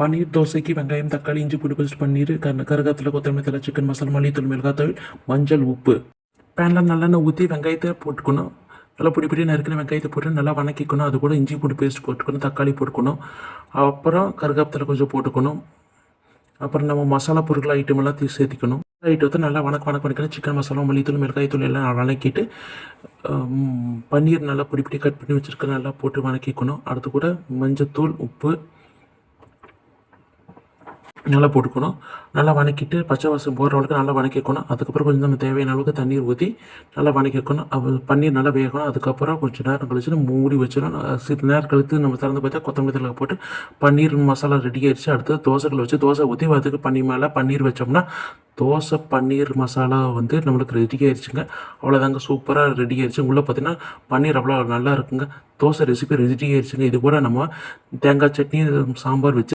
பன்னீர் தோசைக்கு வெங்காயம், தக்காளி, இஞ்சி பூண்டு பேஸ்ட், பன்னீர், கருவேப்பிலை, கொத்தமல்லி தழை, சிக்கன் மசாலா, மல்லித்தூள், மிளகாத்தூள், மஞ்சள், உப்பு. பேனில் நல்லெண்ணெய் ஊற்றி வெங்காயத்தை போட்டுக்கணும். நல்லா பொடி நறுக்கின வெங்காயத்தை போட்டு நல்லா வணக்கிக்கணும். அது கூட இஞ்சி பூண்டு பேஸ்ட் போட்டுக்கணும், தக்காளி போட்டுக்கணும். அப்புறம் கருவேப்பிலை கொஞ்சம் போட்டுக்கணும். அப்புறம் நம்ம மசாலா பொருட்கள் ஐட்டம் எல்லாம் சேர்த்திக்கணும். ஐட்டத்தை நல்லா வணக்கணும். சிக்கன் மசாலா, மல்லித்தூள், மிளகாய்த்தூள் எல்லாம் வணக்கிட்டு பன்னீர் நல்லா பொடி கட் பண்ணி வச்சுருக்க நல்லா போட்டு வணக்கிக்கணும். அடுத்து கூட மஞ்சத்தூள், உப்பு நல்லா போட்டுக்கணும். நல்லா வணக்கிட்டு பச்சை வாசம் போகிற அளவுக்கு நல்லா வணக்கிக்கணும். அதுக்கப்புறம் கொஞ்சம் நம்ம தேவையான அளவுக்கு தண்ணீர் ஊற்றி நல்லா வணக்கிக்கணும். பன்னீர் நல்லா வேகணும். அதுக்கப்புறம் கொஞ்சம் நேரம் கழிச்சு நம்ம மூடி வச்சிடணும். சிறிது நேரம் கழித்து நம்ம திறந்து பார்த்தா கொத்தமல்லி தழை போட்டு பன்னீர் மசாலா ரெடி ஆயிடுச்சு. அடுத்து தோசைகளை வச்சு தோசை ஊற்றி அதுக்கு பன்னீர் மேலே பன்னீர் வச்சோம்னா தோசை பன்னீர் மசாலா நம்மளுக்கு ரெடி ஆயிடுச்சுங்க. அவ்வளோதாங்க, சூப்பராக ரெடி ஆயிடுச்சு. உள்ளே பார்த்தீங்கன்னா பன்னீர் அவ்வளோ நல்லா இருக்குங்க. தோசை ரெசிபி ரெடி ஆயிடுச்சுங்க. இது கூட நம்ம தேங்காய் சட்னி, சாம்பார் வச்சு